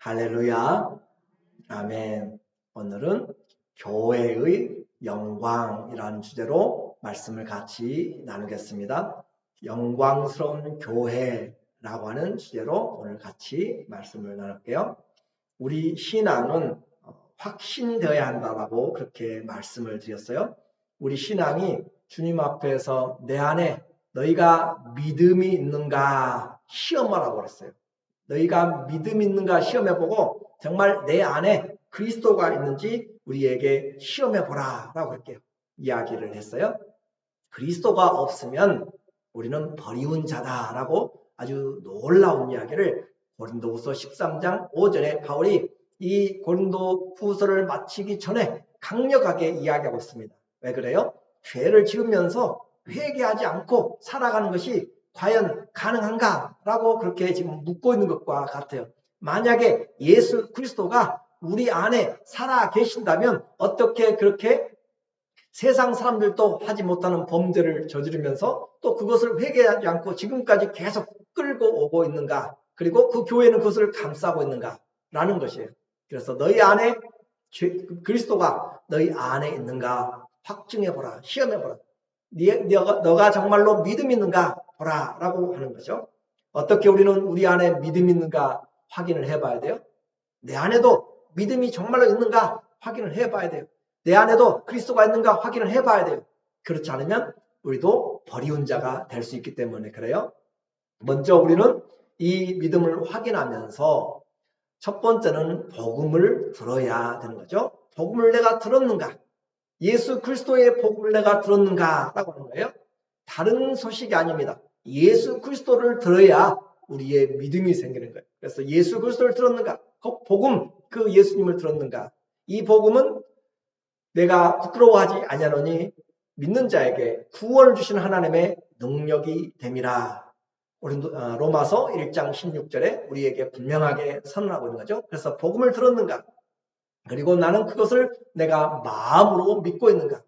할렐루야. 아멘. 오늘은 교회의 영광이라는 주제로 말씀을 같이 나누겠습니다. 영광스러운 교회라고 하는 주제로 오늘 같이 말씀을 나눌게요. 우리 신앙은 확신되어야 한다라고 그렇게 말씀을 드렸어요. 우리 신앙이 주님 앞에서 내 안에 너희가 믿음이 있는가 시험하라고 그랬어요. 너희가 믿음 있는가 시험해보고 정말 내 안에 그리스도가 있는지 우리에게 시험해보라 라고 그렇게 이야기를 했어요. 그리스도가 없으면 우리는 버리운 자다라고 아주 놀라운 이야기를 고린도후서 13장 5절에 바울이 이 고린도 후서를 마치기 전에 강력하게 이야기하고 있습니다. 왜 그래요? 죄를 지으면서 회개하지 않고 살아가는 것이 과연 가능한가라고 그렇게 지금 묻고 있는 것과 같아요. 만약에 예수 그리스도가 우리 안에 살아 계신다면 어떻게 그렇게 세상 사람들도 하지 못하는 범죄를 저지르면서 또 그것을 회개하지 않고 지금까지 계속 끌고 오고 있는가? 그리고 그 교회는 그것을 감싸고 있는가? 라는 것이에요. 그래서 너희 안에 그리스도가 너희 안에 있는가 확증해보라. 시험해보라. 너가 정말로 믿음 있는가 보라 라고 하는 거죠. 어떻게 우리는 우리 안에 믿음 있는가 확인을 해봐야 돼요. 내 안에도 믿음이 정말로 있는가 확인을 해봐야 돼요. 내 안에도 그리스도가 있는가 확인을 해봐야 돼요. 그렇지 않으면 우리도 버리운 자가 될 수 있기 때문에 그래요. 먼저 우리는 이 믿음을 확인하면서 첫 번째는 복음을 들어야 되는 거죠. 복음을 내가 들었는가? 예수 그리스도의 복음을 내가 들었는가? 라고 하는 거예요. 다른 소식이 아닙니다. 예수 그리스도를 들어야 우리의 믿음이 생기는 거예요. 그래서 예수 그리스도를 들었는가? 그 복음, 그 예수님을 들었는가? 이 복음은 내가 부끄러워하지 아니하노니 믿는 자에게 구원을 주시는 하나님의 능력이 됨이라. 로마서 1장 16절에 우리에게 분명하게 선언하고 있는 거죠. 그래서 복음을 들었는가? 그리고 나는 그것을 내가 마음으로 믿고 있는가?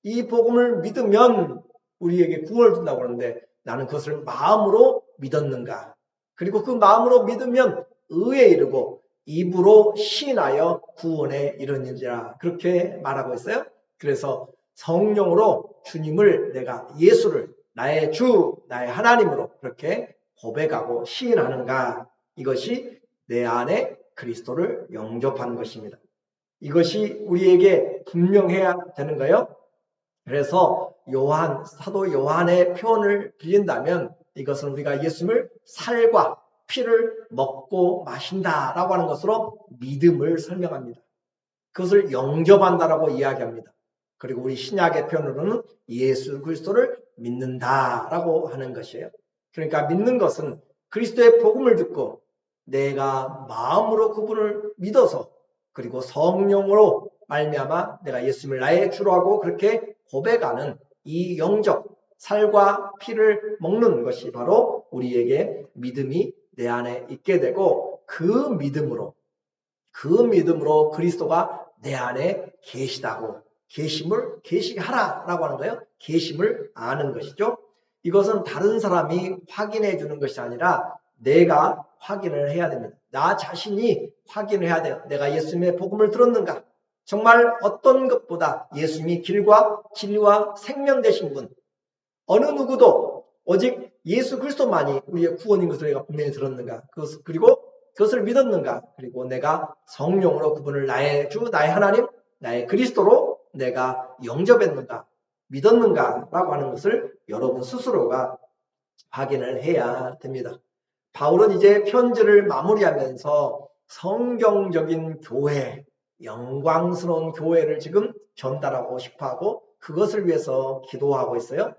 이 복음을 믿으면 우리에게 구원을 준다고 하는데 나는 그것을 마음으로 믿었는가? 그리고 그 마음으로 믿으면 의에 이르고 입으로 시인하여 구원에 이르느니라. 그렇게 말하고 있어요. 그래서 성령으로 주님을 내가 예수를 나의 주, 나의 하나님으로 그렇게 고백하고 시인하는가? 이것이 내 안에 그리스도를 영접하는 것입니다. 이것이 우리에게 분명해야 되는 거예요. 그래서 사도 요한의 표현을 빌린다면 이것은 우리가 예수님을 살과 피를 먹고 마신다라고 하는 것으로 믿음을 설명합니다. 그것을 영접한다라고 이야기합니다. 그리고 우리 신약의 표현으로는 예수 그리스도를 믿는다라고 하는 것이에요. 그러니까 믿는 것은 그리스도의 복음을 듣고 내가 마음으로 그분을 믿어서 그리고 성령으로 말미암아 내가 예수님을 나의 주로 하고 그렇게 고백하는 이 영접, 살과 피를 먹는 것이 바로 우리에게 믿음이 내 안에 있게 되고 그 믿음으로 그리스도가 내 안에 계시다고 계시하라라고 하는 거예요. 계심을 아는 것이죠. 이것은 다른 사람이 확인해 주는 것이 아니라 내가 확인을 해야 됩니다. 나 자신이 확인을 해야 돼요. 내가 예수님의 복음을 들었는가? 정말 어떤 것보다 예수님이 길과 진리와 생명 되신 분, 어느 누구도 오직 예수 그리스도만이 우리의 구원인 것을 내가 분명히 들었는가? 그리고 그것을 믿었는가? 그리고 내가 성령으로 그분을 나의 주, 나의 하나님, 나의 그리스도로 내가 영접했는가? 믿었는가? 라고 하는 것을 여러분 스스로가 확인을 해야 됩니다. 바울은 이제 편지를 마무리하면서 성경적인 교회, 영광스러운 교회를 지금 전달하고 싶어하고 그것을 위해서 기도하고 있어요.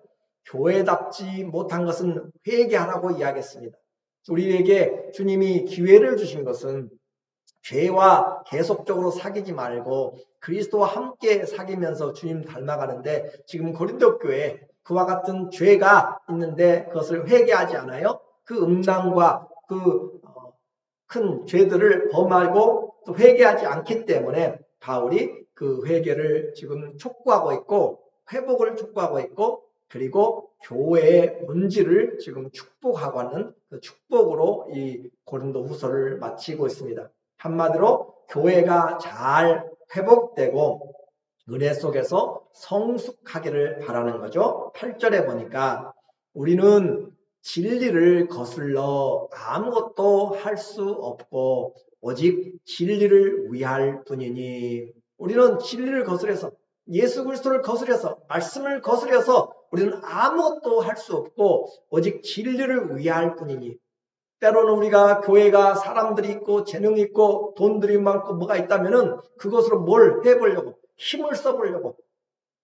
교회답지 못한 것은 회개하라고 이야기했습니다. 우리에게 주님이 기회를 주신 것은 죄와 계속적으로 사귀지 말고 그리스도와 함께 사귀면서 주님 닮아가는데 지금 고린도 교회에 그와 같은 죄가 있는데 그것을 회개하지 않아요? 그 음란과 그 큰 죄들을 범하고 또 회개하지 않기 때문에 바울이 그 회개를 지금 촉구하고 있고 회복을 촉구하고 있고 그리고 교회의 본질을 지금 축복하고 하는 그 축복으로 이 고린도 후서를 마치고 있습니다. 한마디로 교회가 잘 회복되고 은혜 속에서 성숙하기를 바라는 거죠. 8절에 보니까 우리는 진리를 거슬러 아무것도 할 수 없고 오직 진리를 위할 뿐이니, 우리는 진리를 거스려서 예수 그리스도를 거스려서 말씀을 거스려서 우리는 아무것도 할 수 없고 오직 진리를 위할 뿐이니, 때로는 우리가 교회가 사람들이 있고 재능이 있고 돈들이 많고 뭐가 있다면은 그것으로 뭘 해보려고 힘을 써보려고,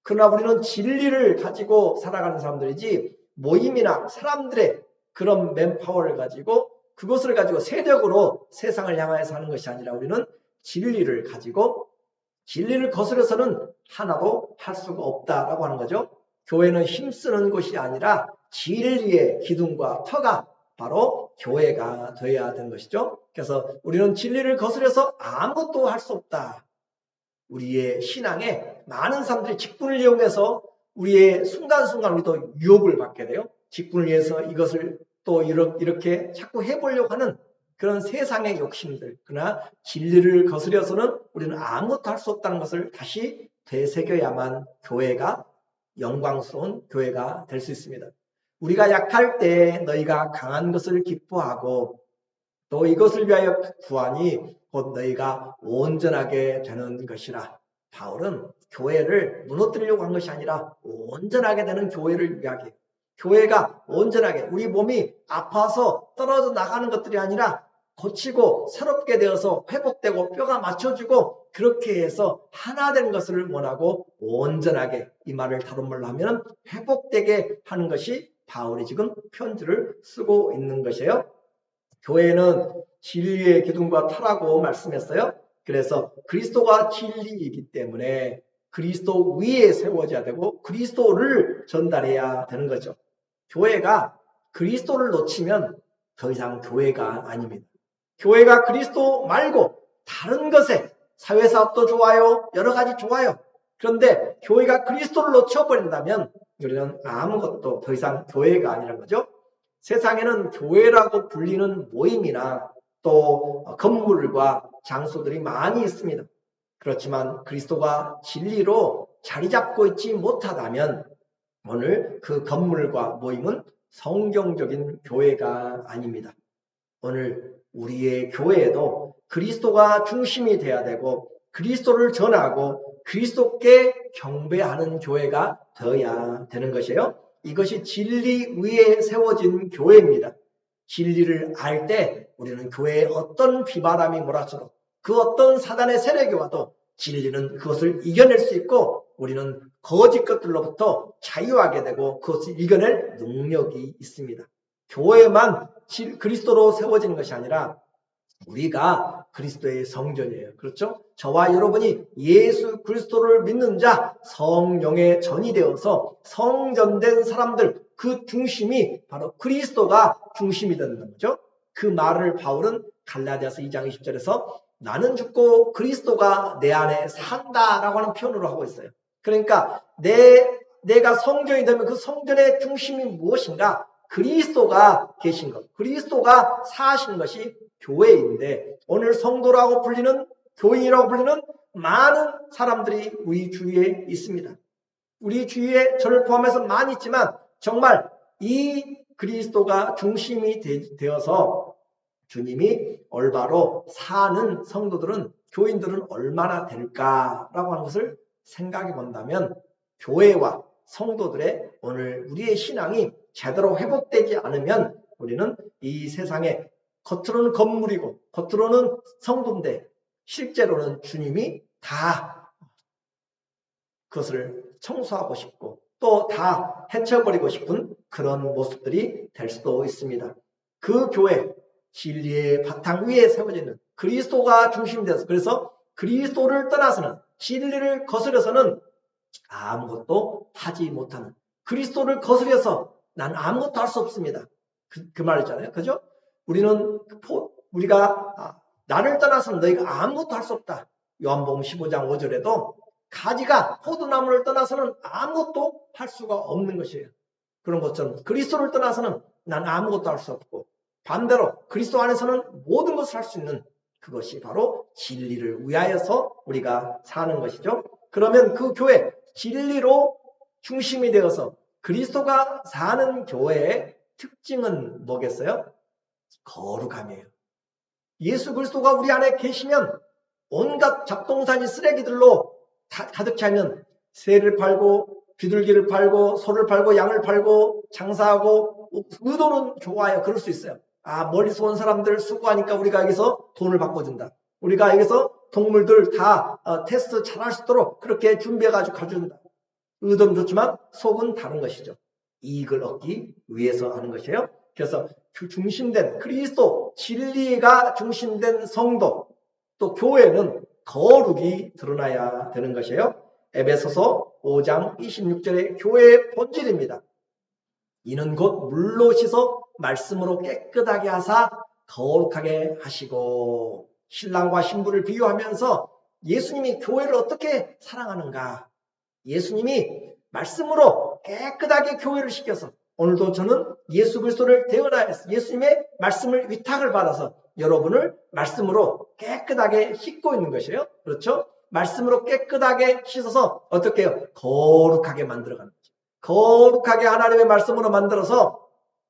그러나 우리는 진리를 가지고 살아가는 사람들이지 모임이나 사람들의 그런 맨파워를 가지고 그것을 가지고 세력으로 세상을 향하여서 하는 것이 아니라 우리는 진리를 가지고 진리를 거스려서는 하나도 할 수가 없다라고 하는 거죠. 교회는 힘쓰는 곳이 아니라 진리의 기둥과 터가 바로 교회가 되어야 되는 것이죠. 그래서 우리는 진리를 거스려서 아무것도 할 수 없다. 우리의 신앙에 많은 사람들이 직분을 이용해서 우리의 순간순간 우리도 유혹을 받게 돼요. 직분을 위해서 이것을 또 이렇게 자꾸 해보려고 하는 그런 세상의 욕심들. 그러나 진리를 거스려서는 우리는 아무것도 할 수 없다는 것을 다시 되새겨야만 교회가 영광스러운 교회가 될 수 있습니다. 우리가 약할 때 너희가 강한 것을 기뻐하고 또 이것을 위하여 구하니 곧 너희가 온전하게 되는 것이라. 바울은 교회를 무너뜨리려고 한 것이 아니라 온전하게 되는 교회를 위하여, 교회가 온전하게 우리 몸이 아파서 떨어져 나가는 것들이 아니라 고치고 새롭게 되어서 회복되고 뼈가 맞춰지고 그렇게 해서 하나 된 것을 원하고 온전하게, 이 말을 다른 말로 하면 회복되게 하는 것이 바울이 지금 편지를 쓰고 있는 것이에요. 교회는 진리의 기둥과 터라고 말씀했어요. 그래서 그리스도가 진리이기 때문에 그리스도 위에 세워져야 되고 그리스도를 전달해야 되는 거죠. 교회가 그리스도를 놓치면 더 이상 교회가 아닙니다. 교회가 그리스도 말고 다른 것에, 사회사업도 좋아요, 여러 가지 좋아요. 그런데 교회가 그리스도를 놓쳐버린다면 우리는 아무것도 더 이상 교회가 아니라는 거죠. 세상에는 교회라고 불리는 모임이나 또 건물과 장소들이 많이 있습니다. 그렇지만 그리스도가 진리로 자리 잡고 있지 못하다면 오늘 그 건물과 모임은 성경적인 교회가 아닙니다. 오늘 우리의 교회에도 그리스도가 중심이 돼야 되고 그리스도를 전하고 그리스도께 경배하는 교회가 되어야 되는 것이에요. 이것이 진리 위에 세워진 교회입니다. 진리를 알 때 우리는 교회에 어떤 비바람이 몰아쳐도 그 어떤 사단의 세력이 와도 진리는 그것을 이겨낼 수 있고 우리는 거짓 것들로부터 자유하게 되고 그것을 이겨낼 능력이 있습니다. 교회만 그리스도로 세워지는 것이 아니라 우리가 그리스도의 성전이에요. 그렇죠? 저와 여러분이 예수 그리스도를 믿는 자, 성령의 전이 되어서 성전된 사람들, 그 중심이 바로 그리스도가 중심이 되는 거죠. 그 말을 바울은 갈라디아서 2장 20절에서 나는 죽고 그리스도가 내 안에 산다라고 하는 표현으로 하고 있어요. 그러니까 내가 성전이 되면 그 성전의 중심이 무엇인가? 그리스도가 계신 것, 그리스도가 사신 것이 교회인데 오늘 성도라고 불리는, 교인이라고 불리는 많은 사람들이 우리 주위에 있습니다. 우리 주위에 저를 포함해서 많이 있지만 정말 이 그리스도가 중심이 되어서 주님이 올바로 사는 성도들은, 교인들은 얼마나 될까라고 하는 것을 생각해 본다면 교회와 성도들의 오늘 우리의 신앙이 제대로 회복되지 않으면 우리는 이 세상에 겉으로는 건물이고 겉으로는 성도인데 실제로는 주님이 다 그것을 청소하고 싶고 또 다 해쳐버리고 싶은 그런 모습들이 될 수도 있습니다. 그 교회, 진리의 바탕 위에 세워지는 그리스도가 중심이 되어서, 그래서 그리스도를 떠나서는, 진리를 거스려서는 아무것도 하지 못하는, 그리스도를 거스려서 난 아무것도 할 수 없습니다. 그 말이잖아요. 그죠? 우리가 나를 떠나서는 너희가 아무것도 할 수 없다. 요한복음 15장 5절에도 가지가 포도나무를 떠나서는 아무것도 할 수가 없는 것이에요. 그런 것처럼 그리스도를 떠나서는 난 아무것도 할 수 없고 반대로 그리스도 안에서는 모든 것을 할 수 있는 그것이 바로 진리를 위하여서 우리가 사는 것이죠. 그러면 그 교회, 진리로 중심이 되어서 그리스도가 사는 교회의 특징은 뭐겠어요? 거룩함이에요. 예수 그리스도가 우리 안에 계시면 온갖 잡동사니 쓰레기들로 가득 차면 새를 팔고 비둘기를 팔고 소를 팔고 양을 팔고 장사하고 의도는 좋아요. 그럴 수 있어요. 멀리서 온 사람들 수고하니까 우리가 여기서 돈을 바꿔준다. 우리가 여기서 동물들 다 테스트 잘할 수 있도록 그렇게 준비해가지고 가준다. 의도는 좋지만 속은 다른 것이죠. 이익을 얻기 위해서 하는 것이에요. 그래서 중심된 그리스도, 진리가 중심된 성도, 또 교회는 거룩이 드러나야 되는 것이에요. 에베소서 5장 26절의 교회의 본질입니다. 이는 곧 물로 씻어 말씀으로 깨끗하게 하사 거룩하게 하시고, 신랑과 신부를 비유하면서 예수님이 교회를 어떻게 사랑하는가, 예수님이 말씀으로 깨끗하게 교회를 시켜서, 오늘도 저는 예수 그리스도를 대언하여서 예수님의 말씀을 위탁을 받아서 여러분을 말씀으로 깨끗하게 씻고 있는 것이에요. 그렇죠? 말씀으로 깨끗하게 씻어서 어떻게 해요? 거룩하게 만들어가는 거죠. 거룩하게 하나님의 말씀으로 만들어서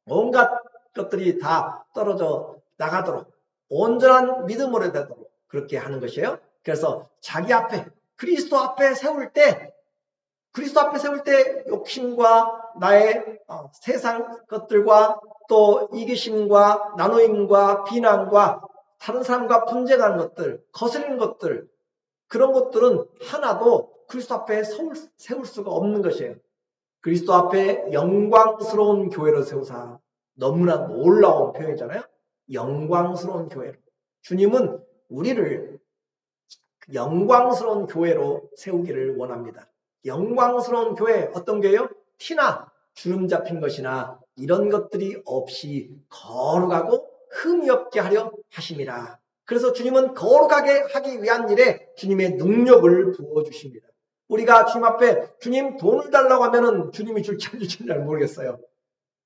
온갖 것들이 다 떨어져 나가도록 온전한 믿음으로 되도록 그렇게 하는 것이에요. 그래서 자기 앞에 그리스도 앞에 세울 때 욕심과 나의 세상 것들과 또 이기심과 나누임과 비난과 다른 사람과 분쟁하는 것들, 거스르는 것들, 그런 것들은 하나도 그리스도 앞에 세울 수가 없는 것이에요. 그리스도 앞에 영광스러운 교회로 세우사. 너무나 놀라운 표현이잖아요. 영광스러운 교회로. 주님은 우리를 영광스러운 교회로 세우기를 원합니다. 영광스러운 교회, 어떤 교회요? 티나 주름 잡힌 것이나 이런 것들이 없이 거룩하고 흠이 없게 하려 하심이라. 그래서 주님은 거룩하게 하기 위한 일에 주님의 능력을 부어주십니다. 우리가 주님 앞에 주님 돈을 달라고 하면은 주님이 줄지 안 줄지 잘 모르겠어요.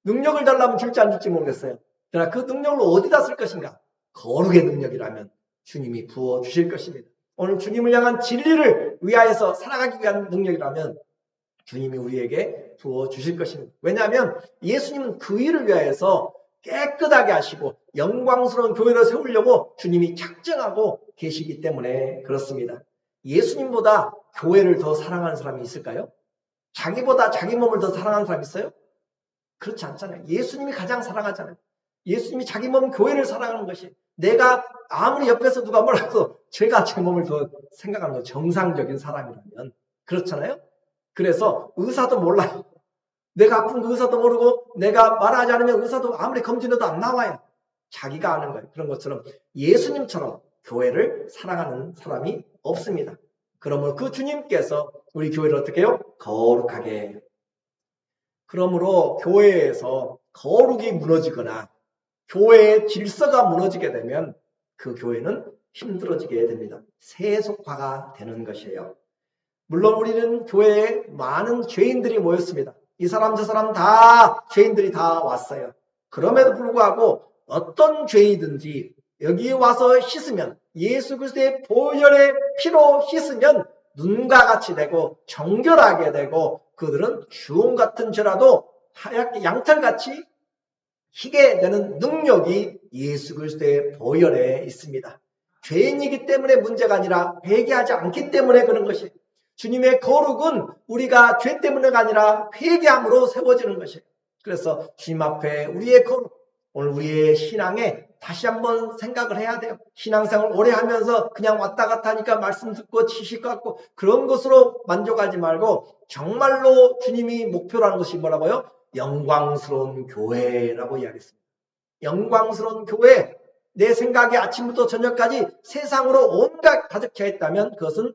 능력을 달라면 줄지 안 줄지 모르겠어요. 그러나 그 능력을 어디다 쓸 것인가? 거룩의 능력이라면 주님이 부어주실 것입니다. 오늘 주님을 향한 진리를 위하여서 살아가기 위한 능력이라면 주님이 우리에게 부어주실 것입니다. 왜냐하면 예수님은 그 일을 위하여서 깨끗하게 하시고 영광스러운 교회를 세우려고 주님이 작정하고 계시기 때문에 그렇습니다. 예수님보다 교회를 더 사랑하는 사람이 있을까요? 자기보다 자기 몸을 더 사랑하는 사람이 있어요? 그렇지 않잖아요. 예수님이 가장 사랑하잖아요. 예수님이 자기 몸 교회를 사랑하는 것이, 내가 아무리 옆에서 누가 뭐라도 제가 제 몸을 더 생각하는 거 정상적인 사람이라면 그렇잖아요. 그래서 의사도 몰라요. 내가 아픈 그 의사도 모르고 내가 말하지 않으면 의사도 아무리 검진해도 안 나와요. 자기가 아는 거예요. 그런 것처럼 예수님처럼 교회를 사랑하는 사람이 없습니다. 그러므로 그 주님께서 우리 교회를 어떻게 해요? 거룩하게 해요. 그러므로 교회에서 거룩이 무너지거나 교회의 질서가 무너지게 되면 그 교회는 힘들어지게 됩니다. 세속화가 되는 것이에요. 물론 우리는 교회에 많은 죄인들이 모였습니다. 이 사람 저 사람 다 죄인들이 다 왔어요. 그럼에도 불구하고 어떤 죄이든지 여기 와서 씻으면, 예수 그리스도의 보혈의 피로 씻으면 눈과 같이 되고 정결하게 되고, 그들은 주홍 같은 죄라도 하얗게 양털같이 희게 되는 능력이 예수 그리스도의 보혈에 있습니다. 죄인이기 때문에 문제가 아니라 회개하지 않기 때문에 그런 것이, 주님의 거룩은 우리가 죄 때문에가 아니라 회개함으로 세워지는 것이에요. 그래서 주님 앞에 우리의 거룩, 오늘 우리의 신앙에 다시 한번 생각을 해야 돼요. 신앙생활 오래 하면서 그냥 왔다 갔다 하니까 말씀 듣고 지식 갖고 그런 것으로 만족하지 말고, 정말로 주님이 목표라는 것이 뭐라고요? 영광스러운 교회라고 이야기했습니다. 영광스러운 교회, 내 생각이 아침부터 저녁까지 세상으로 온갖 가득 차 있다면 그것은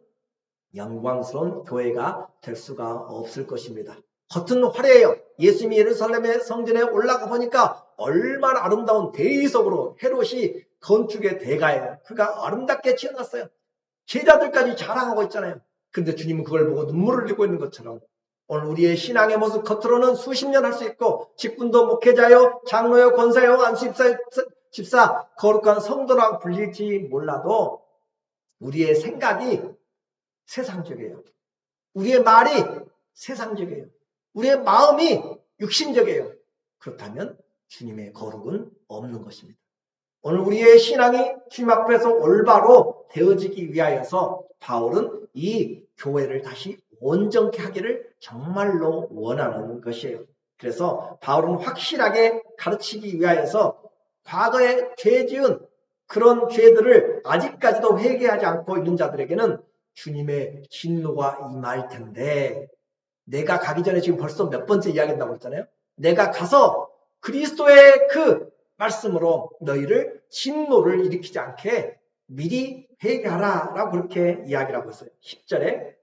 영광스러운 교회가 될 수가 없을 것입니다. 겉은 화려해요. 예수님이 예루살렘의 성전에 올라가 보니까 얼마나 아름다운 대리석으로 헤롯이 건축의 대가예요. 그가 아름답게 지어놨어요. 제자들까지 자랑하고 있잖아요. 근데 주님은 그걸 보고 눈물을 흘리고 있는 것처럼 오늘 우리의 신앙의 모습, 겉으로는 수십 년 할 수 있고 직분도 목회자요, 장로요, 권사요, 안수입사요, 집사, 거룩한 성도라고 불릴지 몰라도 우리의 생각이 세상적이에요. 우리의 말이 세상적이에요. 우리의 마음이 육신적이에요. 그렇다면 주님의 거룩은 없는 것입니다. 오늘 우리의 신앙이 주님 앞에서 올바로 되어지기 위하여서 바울은 이 교회를 다시 온전케 하기를 정말로 원하는 것이에요. 그래서 바울은 확실하게 가르치기 위하여서 과거에 죄 지은 그런 죄들을 아직까지도 회개하지 않고 있는 자들에게는 주님의 진노가 임할 텐데, 내가 가기 전에 지금 벌써 몇 번째 이야기한다고 했잖아요. 내가 가서 그리스도의 그 말씀으로 너희를 진노를 일으키지 않게 미리 회개하라 라고 그렇게 이야기를 하고 있어요. 10절에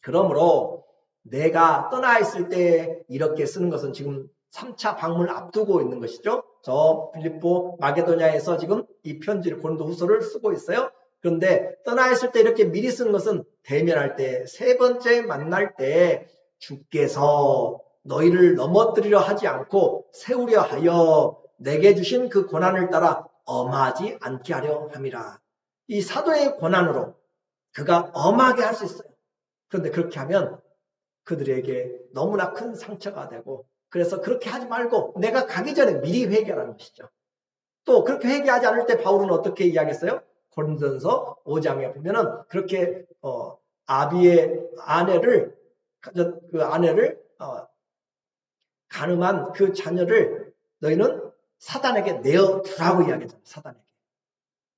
그러므로 내가 떠나 있을 때 이렇게 쓰는 것은 지금 3차 방문을 앞두고 있는 것이죠. 저 빌립보 마게도냐에서 지금 이 편지를 고린도후서를 쓰고 있어요. 그런데 떠나 있을 때 이렇게 미리 쓰는 것은 대면할 때, 세 번째 만날 때 주께서 너희를 넘어뜨리려 하지 않고 세우려 하여 내게 주신 그 고난을 따라 엄하지 않게 하려 함이라. 이 사도의 고난으로 그가 엄하게 할 수 있어요. 그런데 그렇게 하면 그들에게 너무나 큰 상처가 되고, 그래서 그렇게 하지 말고 내가 가기 전에 미리 회개하라는 것이죠. 또 그렇게 회개하지 않을 때 바울은 어떻게 이야기했어요? 고린도전서 5장에 보면은 그렇게 아비의 아내를 가늠한 그 자녀를 너희는 사단에게 내어주라고 이야기했잖아요. 사단에게.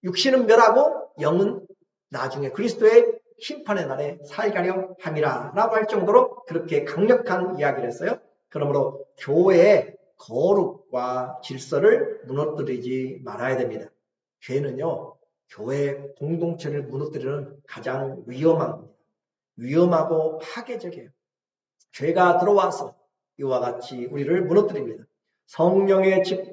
육신은 멸하고 영은 나중에 그리스도의 심판의 날에 살가려 함이라 라고 할 정도로 그렇게 강력한 이야기를 했어요. 그러므로 교회의 거룩과 질서를 무너뜨리지 말아야 됩니다. 죄는요, 교회 공동체를 무너뜨리는 가장 위험하고 파괴적이에요. 죄가 들어와서 이와 같이 우리를 무너뜨립니다. 성령의 집,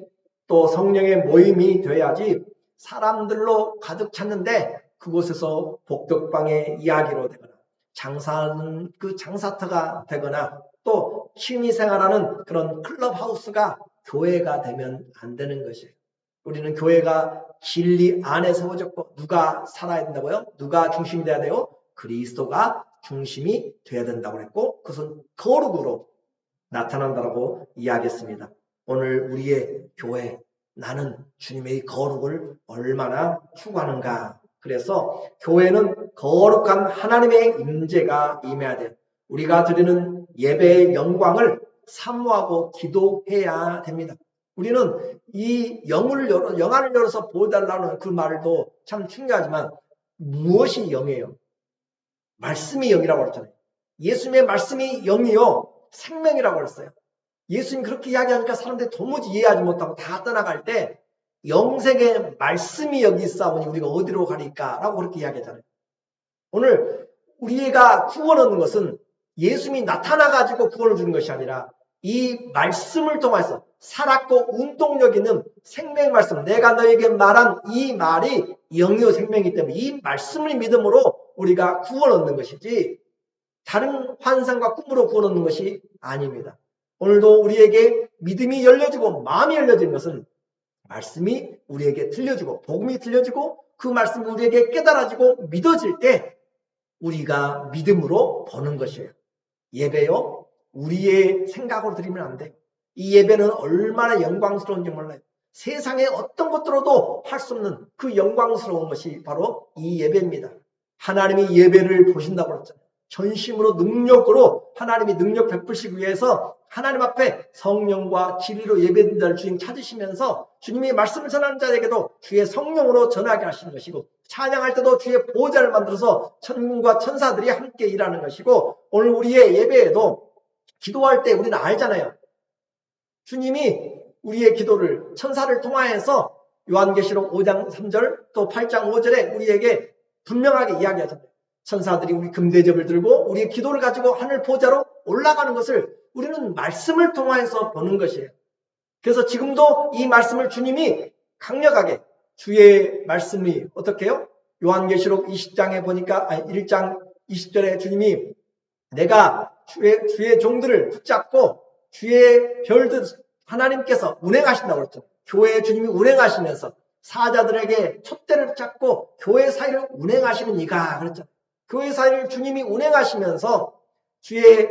또 성령의 모임이 돼야지 사람들로 가득 찼는데 그곳에서 복덕방의 이야기로 되거나 장사하는 그 장사터가 되거나 또 취미생활하는 그런 클럽하우스가 교회가 되면 안 되는 것이에요. 우리는 교회가 진리 안에 세워졌고, 누가 살아야 된다고요? 누가 중심이 돼야 돼요? 그리스도가 중심이 돼야 된다고 했고, 그것은 거룩으로 나타난다고 이야기했습니다. 오늘 우리의 교회, 나는 주님의 거룩을 얼마나 추구하는가. 그래서 교회는 거룩한 하나님의 임재가 임해야 돼요. 우리가 드리는 예배의 영광을 사모하고 기도해야 됩니다. 우리는 이 영안을 열어서 보여달라는 그 말도 참 중요하지만 무엇이 영이에요? 말씀이 영이라고 그랬잖아요. 예수님의 말씀이 영이요 생명이라고 그랬어요. 예수님 그렇게 이야기하니까 사람들이 도무지 이해하지 못하고 다 떠나갈 때 영생의 말씀이 여기 있사오니 우리가 어디로 가리까? 라고 그렇게 이야기하잖아요. 오늘 우리가 구원 얻는 것은 예수님이 나타나가지고 구원을 주는 것이 아니라 이 말씀을 통해서 살았고 운동력 있는 생명의 말씀, 내가 너에게 말한 이 말이 영이요 생명이기 때문에 이 말씀을 믿음으로 우리가 구원 얻는 것이지 다른 환상과 꿈으로 구원 얻는 것이 아닙니다. 오늘도 우리에게 믿음이 열려지고 마음이 열려지는 것은 말씀이 우리에게 들려지고 복음이 들려지고 그 말씀이 우리에게 깨달아지고 믿어질 때 우리가 믿음으로 보는 것이에요. 예배요, 우리의 생각으로 드리면 안 돼요. 이 예배는 얼마나 영광스러운지 몰라요. 세상의 어떤 것들로도 할 수 없는 그 영광스러운 것이 바로 이 예배입니다. 하나님이 예배를 보신다고 그랬잖아요. 전심으로 능력으로 하나님이 능력 베푸시기 위해서 하나님 앞에 성령과 진리로 예배드리는 자를 주님 찾으시면서 주님이 말씀을 전하는 자에게도 주의 성령으로 전하게 하시는 것이고, 찬양할 때도 주의 보호자를 만들어서 천군과 천사들이 함께 일하는 것이고, 오늘 우리의 예배에도 기도할 때 우리는 알잖아요. 주님이 우리의 기도를 천사를 통하여서 요한계시록 5장 3절 또 8장 5절에 우리에게 분명하게 이야기하잖아요. 천사들이 우리 금대접을 들고 우리의 기도를 가지고 하늘 보좌로 올라가는 것을 우리는 말씀을 통하여서 보는 것이에요. 그래서 지금도 이 말씀을 주님이 강력하게, 주의 말씀이 어떻게 해요? 요한계시록 20장에 보니까 1장 20절에 주님이 내가 주의 종들을 붙잡고 주의 별들 하나님께서 운행하신다고 그랬죠. 교회 주님이 운행하시면서 사자들에게 촛대를 잡고 교회 사이를 운행하시는 이가 그랬죠. 교회 사이를 주님이 운행하시면서 주의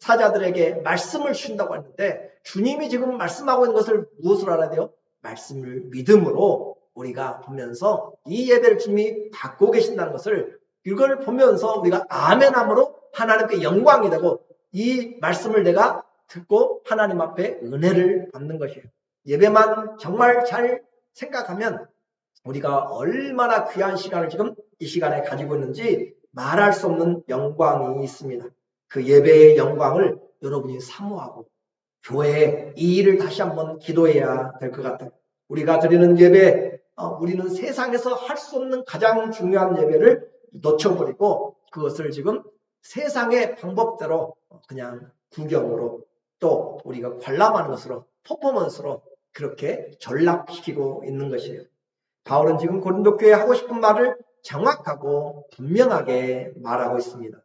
사자들에게 말씀을 주신다고 하는데 주님이 지금 말씀하고 있는 것을 무엇으로 알아야 돼요? 말씀을 믿음으로 우리가 보면서 이 예배를 주님이 받고 계신다는 것을 이걸 보면서 우리가 아멘함으로 하나님께 영광이 되고 이 말씀을 내가 듣고 하나님 앞에 은혜를 받는 것이에요. 예배만 정말 잘 생각하면 우리가 얼마나 귀한 시간을 지금 이 시간에 가지고 있는지 말할 수 없는 영광이 있습니다. 그 예배의 영광을 여러분이 사모하고 교회에 이 일을 다시 한번 기도해야 될 것 같아요. 우리가 드리는 예배, 우리는 세상에서 할 수 없는 가장 중요한 예배를 놓쳐버리고 그것을 지금 세상의 방법대로 그냥 구경으로 또 우리가 관람하는 것으로 퍼포먼스로 그렇게 전락시키고 있는 것이에요. 바울은 지금 고린도 교회에 하고 싶은 말을 정확하고 분명하게 말하고 있습니다.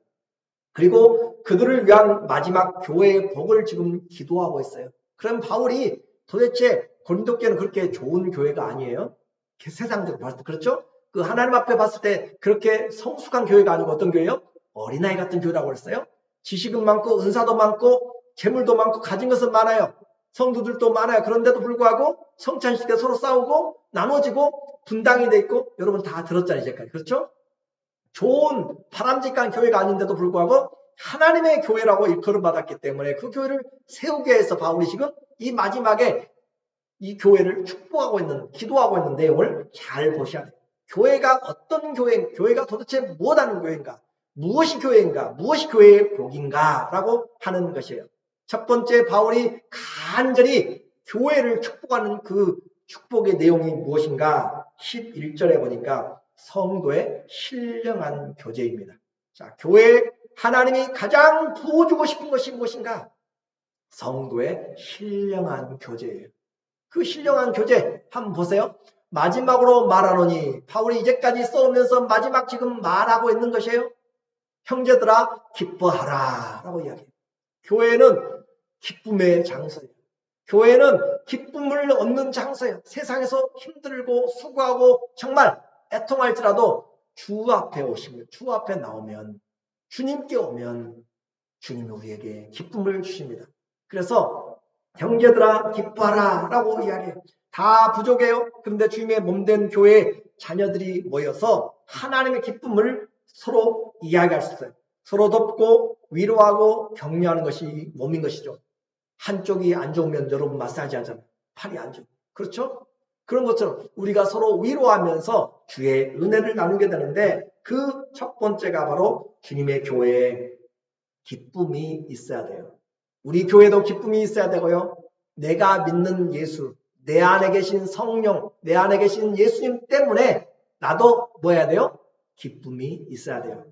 그리고 그들을 위한 마지막 교회의 복을 지금 기도하고 있어요. 그럼 바울이 도대체 고린도 교회는 그렇게 좋은 교회가 아니에요? 세상적으로 봤을 때 그렇죠? 그 하나님 앞에 봤을 때 그렇게 성숙한 교회가 아니고 어떤 교회요? 어린아이 같은 교회라고 그랬어요. 지식은 많고 은사도 많고 재물도 많고 가진 것은 많아요. 성도들도 많아요. 그런데도 불구하고 성찬식 때 서로 싸우고 나눠지고 분당이 돼 있고 여러분 다 들었잖아요. 이제까지. 그렇죠? 좋은 바람직한 교회가 아닌데도 불구하고 하나님의 교회라고 일컬음 받았기 때문에 그 교회를 세우기 위해서 바울이 지금 이 마지막에 이 교회를 축복하고 있는, 기도하고 있는 내용을 잘 보셔야 돼요. 교회가 어떤 교회, 교회가 도대체 무엇하는 교회인가? 무엇이 교회인가? 무엇이 교회의 복인가? 라고 하는 것이에요. 첫 번째 바울이 간절히 교회를 축복하는 그 축복의 내용이 무엇인가? 11절에 보니까 성도의 신령한 교제입니다. 자, 교회 하나님이 가장 부어주고 싶은 것이 무엇인가? 성도의 신령한 교제예요. 그 신령한 교제 한번 보세요. 마지막으로 말하노니 바울이 이제까지 써오면서 마지막 지금 말하고 있는 것이에요. 형제들아 기뻐하라 라고 이야기해요. 교회는 기쁨의 장소예요. 교회는 기쁨을 얻는 장소예요. 세상에서 힘들고 수고하고 정말 애통할지라도 주 앞에 오시면, 주 앞에 나오면, 주님께 오면 주님이 우리에게 기쁨을 주십니다. 그래서 형제들아 기뻐하라 라고 이야기해요. 다 부족해요. 그런데 주님의 몸된 교회 자녀들이 모여서 하나님의 기쁨을 서로 이야기할 수 있어요. 서로 돕고 위로하고 격려하는 것이 몸인 것이죠. 한쪽이 안 좋으면 여러분 마사지 하잖아요. 팔이 안 좋고. 그렇죠? 그런 것처럼 우리가 서로 위로하면서 주의 은혜를 나누게 되는데 그 첫 번째가 바로 주님의 교회에 기쁨이 있어야 돼요. 우리 교회도 기쁨이 있어야 되고요. 내가 믿는 예수, 내 안에 계신 성령, 내 안에 계신 예수님 때문에 나도 뭐 해야 돼요? 기쁨이 있어야 돼요.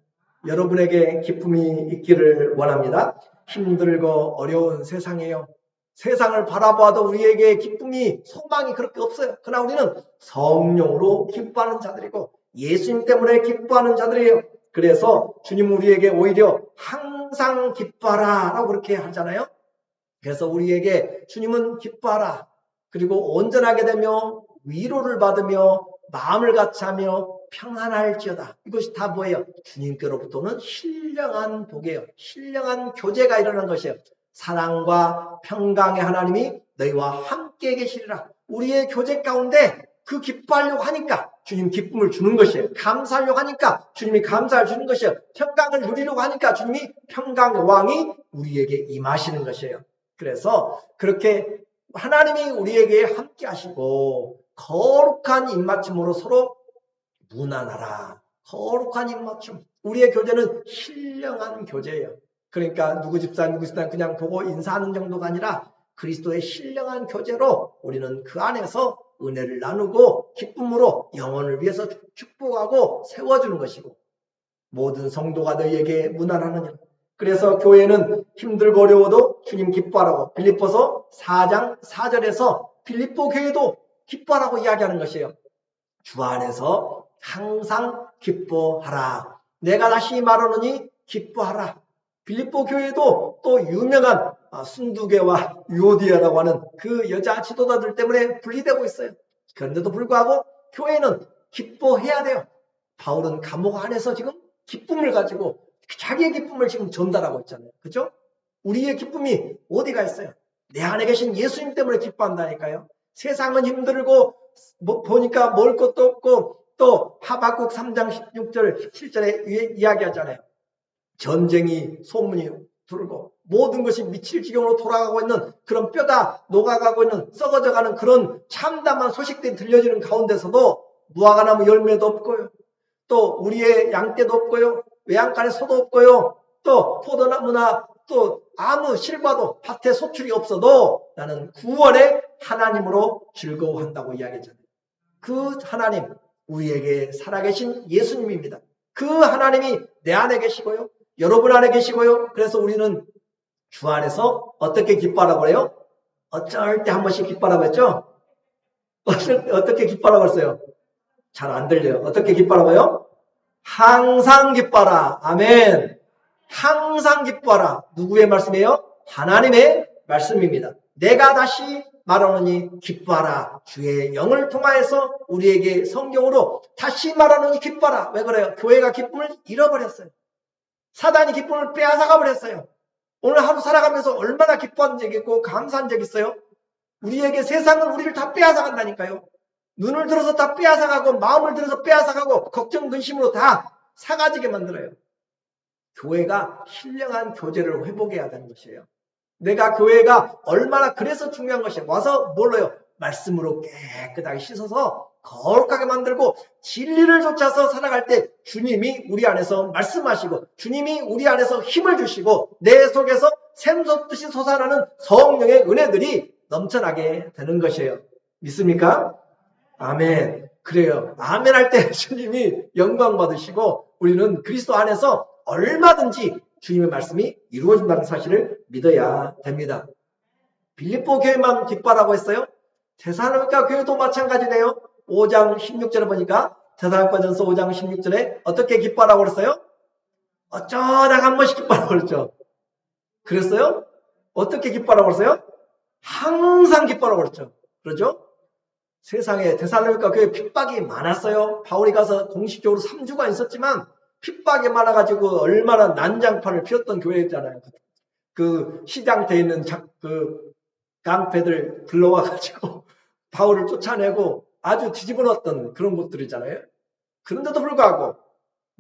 여러분에게 기쁨이 있기를 원합니다. 힘들고 어려운 세상이에요. 세상을 바라봐도 우리에게 기쁨이, 소망이 그렇게 없어요. 그러나 우리는 성령으로 기뻐하는 자들이고 예수님 때문에 기뻐하는 자들이에요. 그래서 주님 우리에게 오히려 항상 기뻐하라 라고 그렇게 하잖아요. 그래서 우리에게 주님은 기뻐하라. 그리고 온전하게 되며 위로를 받으며 마음을 같이하며 평안할지어다. 이것이 다 뭐예요? 주님께로부터는 신령한 복이에요. 신령한 교제가 일어나는 것이에요. 사랑과 평강의 하나님이 너희와 함께 계시리라. 우리의 교제 가운데 그 기뻐하려고 하니까 주님 기쁨을 주는 것이에요. 감사하려고 하니까 주님이 감사를 주는 것이에요. 평강을 누리려고 하니까 주님이 평강의 왕이 우리에게 임하시는 것이에요. 그래서 그렇게 하나님이 우리에게 함께 하시고 거룩한 입맞춤으로 서로 무난하라. 거룩한 입맞춤. 우리의 교제는 신령한 교제예요. 그러니까 누구 집사 누구 집사 그냥 보고 인사하는 정도가 아니라 그리스도의 신령한 교제로 우리는 그 안에서 은혜를 나누고 기쁨으로 영혼을 위해서 축복하고 세워주는 것이고 모든 성도가 너희에게 무난하느니라. 그래서 교회는 힘들고 어려워도 주님 기뻐하라고 빌립보서 4장 4절에서 빌립보 교회도 기뻐하라고 이야기하는 것이에요. 주 안에서 항상 기뻐하라. 내가 다시 말하노니 기뻐하라. 빌립보 교회도 또 유명한 순두계와 유오디아라고 하는 그 여자 지도자들 때문에 분리되고 있어요. 그런데도 불구하고 교회는 기뻐해야 돼요. 바울은 감옥 안에서 지금 기쁨을 가지고 자기의 기쁨을 지금 전달하고 있잖아요. 그렇죠? 우리의 기쁨이 어디가 있어요? 내 안에 계신 예수님 때문에 기뻐한다니까요. 세상은 힘들고 보니까 먹을 것도 없고 또 하박국 3장 16절 17절에 이야기하잖아요. 전쟁이 소문이 들고 모든 것이 미칠 지경으로 돌아가고 있는 그런 뼈가 녹아가고 있는 썩어져가는 그런 참담한 소식들이 들려지는 가운데서도 무화과나무 열매도 없고요. 또 우리의 양떼도 없고요. 외양간에 소도 없고요. 또 포도나무나 또 아무 실과도 밭에 소출이 없어도 나는 구원의 하나님으로 즐거워한다고 이야기했잖아요. 그 하나님, 우리에게 살아계신 예수님입니다. 그 하나님이 내 안에 계시고요. 여러분 안에 계시고요. 그래서 우리는 주 안에서 어떻게 기뻐하라고 해요? 어쩔 때 한 번씩 기뻐하라고 했죠? 어떻게 기뻐하라고 했어요? 잘 안 들려요. 어떻게 기뻐하라고 해요? 항상 기뻐하라. 아멘. 항상 기뻐하라. 누구의 말씀이에요? 하나님의 말씀입니다. 내가 다시 말하노니 기뻐하라. 주의 영을 통하여서 우리에게 성경으로 다시 말하노니 기뻐하라. 왜 그래요? 교회가 기쁨을 잃어버렸어요. 사단이 기쁨을 빼앗아가 버렸어요. 오늘 하루 살아가면서 얼마나 기뻐한 적이 있고 감사한 적이 있어요? 우리에게 세상은 우리를 다 빼앗아간다니까요. 눈을 들어서 다 빼앗아가고 마음을 들어서 빼앗아가고 걱정 근심으로 다 사가지게 만들어요. 교회가 신령한 교제를 회복해야 되는 것이에요. 내가 교회가 얼마나 그래서 중요한 것이에요. 와서 뭘로요? 말씀으로 깨끗하게 씻어서 거룩하게 만들고 진리를 쫓아서 살아갈 때 주님이 우리 안에서 말씀하시고 주님이 우리 안에서 힘을 주시고 내 속에서 샘솟듯이 솟아나는 성령의 은혜들이 넘쳐나게 되는 것이에요. 믿습니까? 아멘. 그래요. 아멘 할 때 주님이 영광 받으시고 우리는 그리스도 안에서 얼마든지 주님의 말씀이 이루어진다는 사실을 믿어야 됩니다. 빌립보 교회만 기뻐하라고 했어요? 데살로니가 교회도 마찬가지네요. 5장 16절에 보니까 데살로니가전서 5장 16절에 어떻게 기뻐하라고 그랬어요? 어쩌다가 한 번씩 기뻐하라고 그랬죠. 그랬어요? 어떻게 기뻐하라고 그랬어요? 항상 기뻐하라고 그랬죠. 그러죠? 세상에 데살로니가 교회 핍박이 많았어요. 바울이 가서 공식적으로 3주가 있었지만 핍박이 많아가지고 얼마나 난장판을 피웠던 교회였잖아요. 그 시장대에 있는 그 깡패들 불러와가지고 바울을 쫓아내고 아주 뒤집어 놓았던 그런 곳들이잖아요. 그런데도 불구하고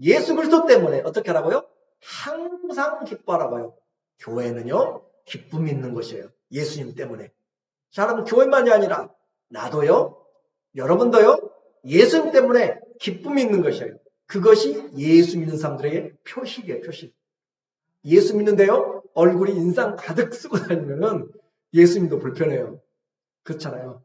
예수 그리스도 때문에 어떻게 하라고요? 항상 기뻐하라고요. 교회는요, 기쁨이 있는 것이에요. 예수님 때문에. 자, 그럼 교회만이 아니라 나도요, 여러분도요, 예수님 때문에 기쁨이 있는 것이에요. 그것이 예수 믿는 사람들에게 표식이에요, 표식. 예수 믿는데요, 얼굴이 인상 가득 쓰고 다니면은 예수님도 불편해요. 그렇잖아요.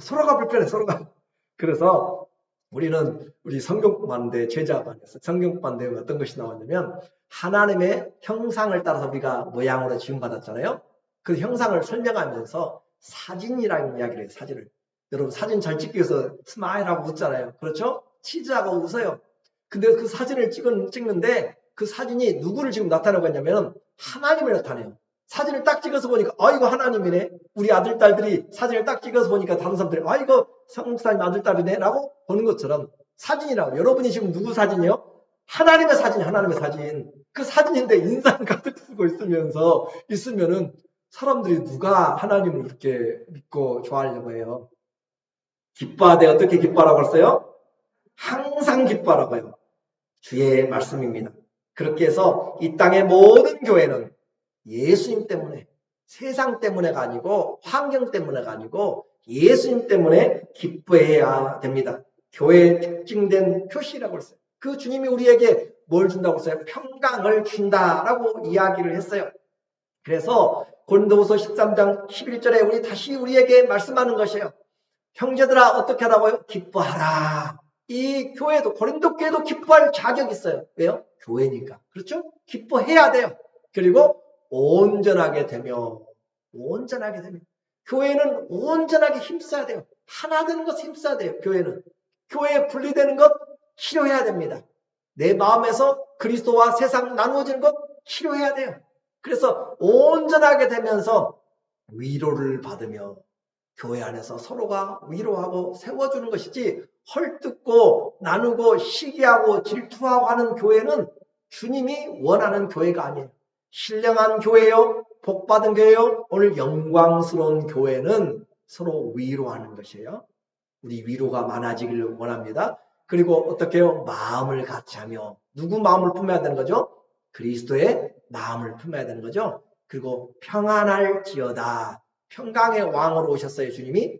서로가 불편해, 서로가. 그래서 우리 성경반대 제자반에서 성경반대에 어떤 것이 나왔냐면 하나님의 형상을 따라서 우리가 모양으로 지음받았잖아요. 그 형상을 설명하면서 사진이라는 이야기를 해요. 사진을. 여러분 사진 잘 찍기 위해서 스마일하고 웃잖아요. 그렇죠? 치즈하고 웃어요. 근데 그 사진을 찍는데 그 사진이 누구를 지금 나타내고 있냐면 하나님을 나타내요. 사진을 딱 찍어서 보니까 이거 하나님이네. 우리 아들 딸들이 사진을 딱 찍어서 보니까 다른 사람들이 이거 성목사님 아들 딸이네 라고 보는 것처럼 사진이라고. 여러분이 지금 누구 사진이요? 하나님의 사진, 하나님의 사진. 그 사진인데 인상 가득 쓰고 있으면은 사람들이 누가 하나님을 이렇게 믿고 좋아하려고 해요. 기뻐하되 어떻게 기뻐하라고 했어요? 항상 기뻐하라고 해요. 주의 말씀입니다. 그렇게 해서 이 땅의 모든 교회는 예수님 때문에, 세상 때문에가 아니고 환경 때문에가 아니고 예수님 때문에 기뻐해야 됩니다. 교회의 특징된 표시라고 했어요. 그 주님이 우리에게 뭘 준다고 했어요? 평강을 준다라고 이야기를 했어요. 그래서 고린도후서 13장 11절에 우리에게 말씀하는 것이에요. 형제들아 어떻게 하라고요? 기뻐하라. 이 교회도 고린도 교회도 기뻐할 자격이 있어요. 왜요? 교회니까. 그렇죠? 기뻐해야 돼요. 그리고 온전하게 되며 교회는 온전하게 힘써야 돼요. 하나 되는 것 힘써야 돼요. 교회에 분리되는 것 싫어해야 됩니다. 내 마음에서 그리스도와 세상 나누어지는 것 치료해야 돼요. 그래서 온전하게 되면서 위로를 받으며 교회 안에서 서로가 위로하고 세워주는 것이지, 헐뜯고 나누고 시기하고 질투하고 하는 교회는 주님이 원하는 교회가 아니에요. 신령한 교회요, 복받은 교회요, 오늘 영광스러운 교회는 서로 위로하는 것이에요. 우리 위로가 많아지기를 원합니다. 그리고 어떻게 해요? 마음을 같이 하며. 누구 마음을 품어야 되는 거죠? 그리스도의 마음을 품어야 되는 거죠. 그리고 평안할지어다. 평강의 왕으로 오셨어요, 주님이.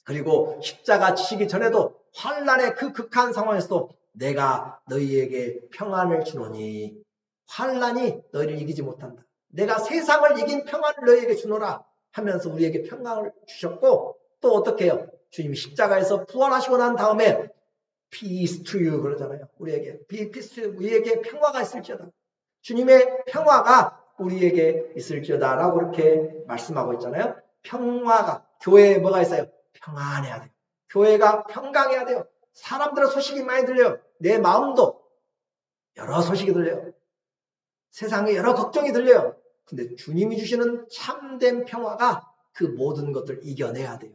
그리고 십자가 지시기 전에도 환난의 그 극한 상황에서도 내가 너희에게 평안을 주노니 환난이 너희를 이기지 못한다. 내가 세상을 이긴 평안을 너희에게 주노라 하면서 우리에게 평강을 주셨고, 또 어떻게 해요? 주님이 십자가에서 부활하시고 난 다음에 peace to you 그러잖아요. 우리에게 peace to you, 우리에게 평화가 있을지어다. 주님의 평화가 우리에게 있을지어다 라고 그렇게 말씀하고 있잖아요. 평화가, 교회에 뭐가 있어요? 평안해야 돼요. 교회가 평강해야 돼요. 사람들의 소식이 많이 들려요. 내 마음도 여러 소식이 들려요. 세상에 여러 걱정이 들려요. 근데 주님이 주시는 참된 평화가 그 모든 것들 이겨내야 돼요.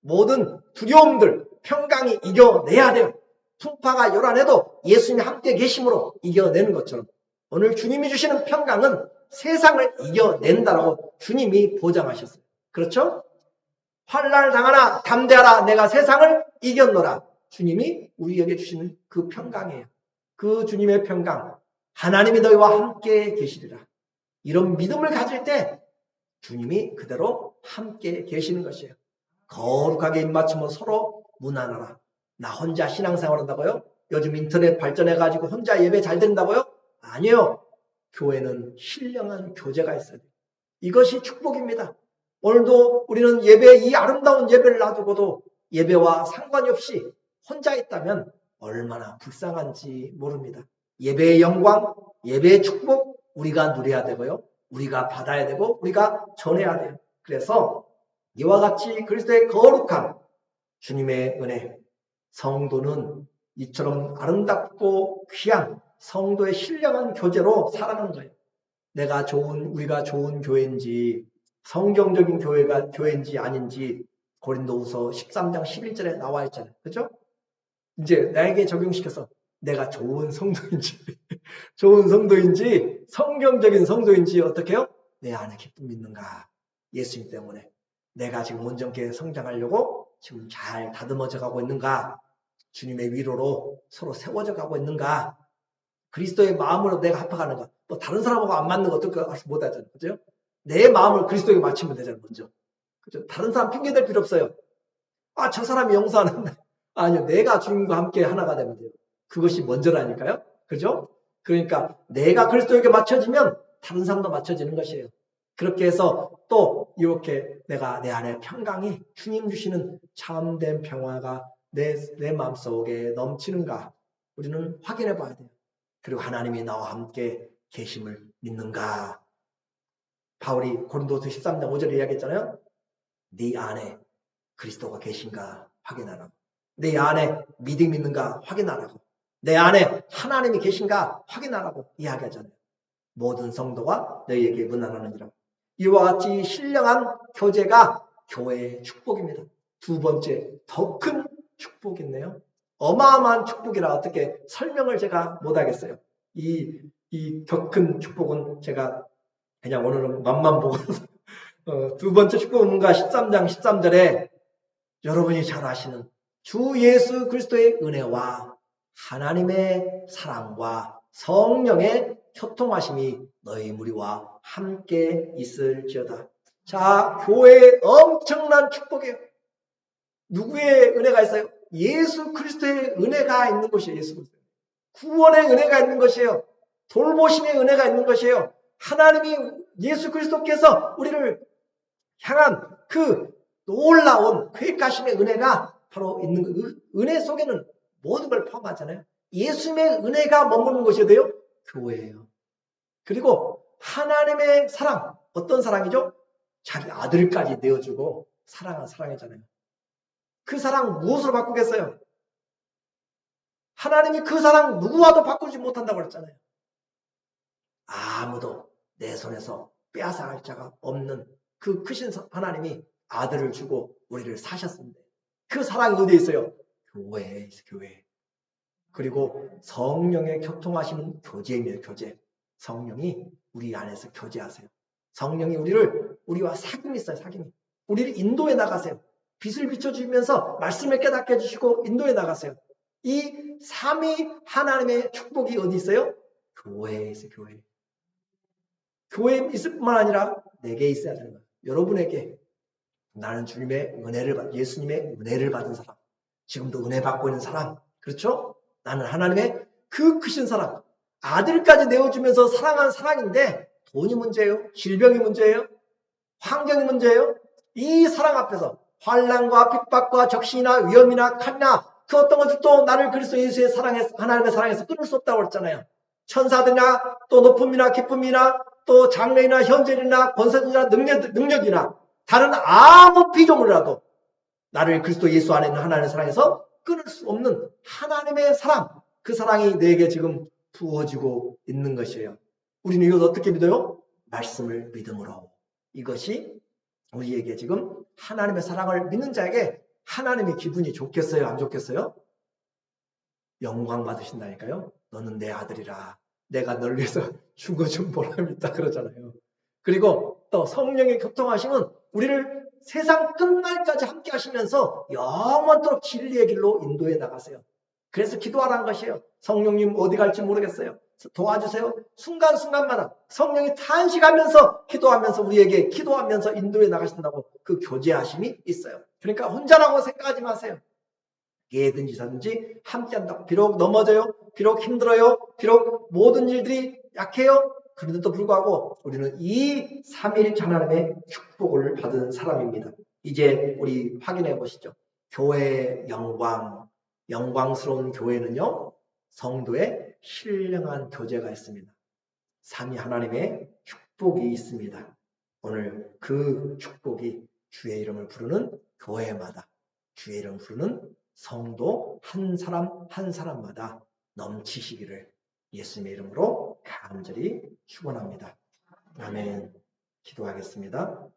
모든 두려움들, 평강이 이겨내야 돼요. 풍파가 요란해도 예수님이 함께 계심으로 이겨내는 것처럼 오늘 주님이 주시는 평강은 세상을 이겨낸다라고 주님이 보장하셨어요. 그렇죠? 환난을 당하나 담대하라, 내가 세상을 이겼노라. 주님이 우리에게 주시는 그 평강이에요. 그 주님의 평강, 하나님이 너희와 함께 계시리라. 이런 믿음을 가질 때 주님이 그대로 함께 계시는 것이에요. 거룩하게 입맞추면 서로 무난하라. 나 혼자 신앙생활 한다고요? 요즘 인터넷 발전해가지고 혼자 예배 잘 된다고요? 아니요. 교회는 신령한 교제가 있어야 돼요. 이것이 축복입니다. 오늘도 우리는 이 아름다운 예배를 놔두고도 예배와 상관이 없이 혼자 있다면 얼마나 불쌍한지 모릅니다. 예배의 영광, 예배의 축복 우리가 누려야 되고요. 우리가 받아야 되고 우리가 전해야 돼요. 그래서 이와 같이 그리스도의 거룩함, 주님의 은혜, 성도는 이처럼 아름답고 귀한 성도의 신령한 교제로 살아가는 거예요. 우리가 좋은 교회인지 성경적인 교회인지 아닌지 고린도후서 13장 11절에 나와 있잖아요. 그렇죠? 이제 나에게 적용시켜서 내가 좋은 성도인지 성경적인 성도인지 어떻게 해요? 내 안에 기쁨이 있는가? 예수님 때문에 내가 지금 온전케 성장하려고 지금 잘 다듬어져 가고 있는가? 주님의 위로로 서로 세워져 가고 있는가? 그리스도의 마음으로 내가 합해가는가? 뭐 다른 사람하고 안 맞는 거 어떻게 못하잖아요. 그죠? 내 마음을 그리스도에게 맞추면 되잖아요. 먼저. 그죠? 다른 사람 핑계댈 필요 없어요. 아, 저 사람이 용서하는데. 아니요. 내가 주님과 함께 하나가 되면 돼요. 그것이 먼저라니까요. 그죠? 그러니까 내가 그리스도에게 맞춰지면 다른 사람도 맞춰지는 것이에요. 그렇게 해서 또 이렇게 내가 내 안에 평강이 주님 주시는 참된 평화가 내 마음속에 넘치는가 우리는 확인해 봐야 돼요. 그리고 하나님이 나와 함께 계심을 믿는가. 바울이 고린도서 13장 5절에 이야기했잖아요. 네 안에 그리스도가 계신가 확인하라고. 내 안에 믿음이 있는가 확인하라고. 내 안에 하나님이 계신가 확인하라고 이야기하잖아요. 모든 성도가 너희에게 문안하느니라. 이와 같이 신령한 교제가 교회의 축복입니다. 두 번째, 더 큰 축복이 있네요. 어마어마한 축복이라 어떻게 설명을 제가 못하겠어요. 이 더 큰 축복은 제가 그냥 오늘은 맛만 보고 두 번째 축복은 뭔가 13장 13절에 여러분이 잘 아시는 주 예수 그리스도의 은혜와 하나님의 사랑과 성령의 교통하심이 너희 무리와 함께 있을지어다. 자, 교회의 엄청난 축복이에요. 누구의 은혜가 있어요? 예수 그리스도의 은혜가 있는 것이에요. 예수 그리스도. 구원의 은혜가 있는 것이에요. 돌보심의 은혜가 있는 것이에요. 하나님이 예수 그리스도께서 우리를 향한 그 놀라운 회개하심의 은혜가 바로 있는 그 은혜 속에는 모든 걸 포함하잖아요. 예수님의 은혜가 머무는 것이 돼요? 교회예요. 그리고 하나님의 사랑, 어떤 사랑이죠? 자기 아들까지 내어주고 사랑한 사랑이잖아요. 그 사랑 무엇으로 바꾸겠어요? 하나님이 그 사랑 누구와도 바꾸지 못한다고 그랬잖아요. 아무도 내 손에서 빼앗아갈 자가 없는 그 크신 하나님이 아들을 주고 우리를 사셨습니다. 그 사랑이 어디에 있어요? 교회에 있어요. 교회. 그리고 성령의 교통하시는 교제입니다. 교제. 성령이 우리 안에서 교제하세요. 성령이 우리와 사귐이 있어요. 사귐이. 우리를 인도해 나가세요. 빛을 비춰주면서 말씀을 깨닫게 해주시고 인도해 나가세요. 이 삼위 하나님의 축복이 어디 있어요? 교회에 있어요. 교회. 교회에 있을 뿐만 아니라 내게 있어야 되는 거예요. 여러분에게 나는 주님의 은혜를 예수님의 은혜를 받은 사람, 지금도 은혜 받고 있는 사람, 그렇죠? 나는 하나님의 그 크신 사랑, 아들까지 내어주면서 사랑한 사랑인데 돈이 문제예요? 질병이 문제예요? 환경이 문제예요? 이 사랑 앞에서 환난과 핍박과 적신이나 위험이나 칼이나 그 어떤 것들도 나를 그리스도 예수의 사랑에서 하나님의 사랑에서 끊을 수 없다고 했잖아요. 천사들이나 또 높음이나 기쁨이나 또 장래이나 현재이나 권세이나 능력이나 다른 아무 피조물이라도 나를 그리스도 예수 안에 있는 하나님의 사랑에서 끊을 수 없는 하나님의 사랑, 그 사랑이 내게 지금 부어지고 있는 것이에요. 우리는 이걸 어떻게 믿어요? 말씀을 믿음으로. 이것이 우리에게 지금 하나님의 사랑을 믿는 자에게 하나님의 기분이 좋겠어요? 안 좋겠어요? 영광 받으신다니까요. 너는 내 아들이라. 내가 널 위해서 죽어준 보람이 있다 그러잖아요. 그리고 또 성령의 교통하심은 우리를 세상 끝날까지 함께 하시면서 영원토록 진리의 길로 인도해 나가세요. 그래서 기도하라는 것이에요. 성령님 어디 갈지 모르겠어요. 도와주세요. 순간순간마다 성령이 탄식하면서 기도하면서 우리에게 기도하면서 인도해 나가신다고 그 교제하심이 있어요. 그러니까 혼자라고 생각하지 마세요. 예든지 사든지 함께한다. 비록 넘어져요. 비록 힘들어요. 비록 모든 일들이 약해요. 그런데도 불구하고 우리는 이 삼위일체 하나님의 축복을 받은 사람입니다. 이제 우리 확인해 보시죠. 교회의 영광스러운 교회는요. 성도의 신령한 교제가 있습니다. 삼위 하나님의 축복이 있습니다. 오늘 그 축복이 주의 이름을 부르는 교회마다 주의 이름을 부르는 성도 한 사람 한 사람마다 넘치시기를 예수님의 이름으로 간절히 축원합니다. 아멘. 기도하겠습니다.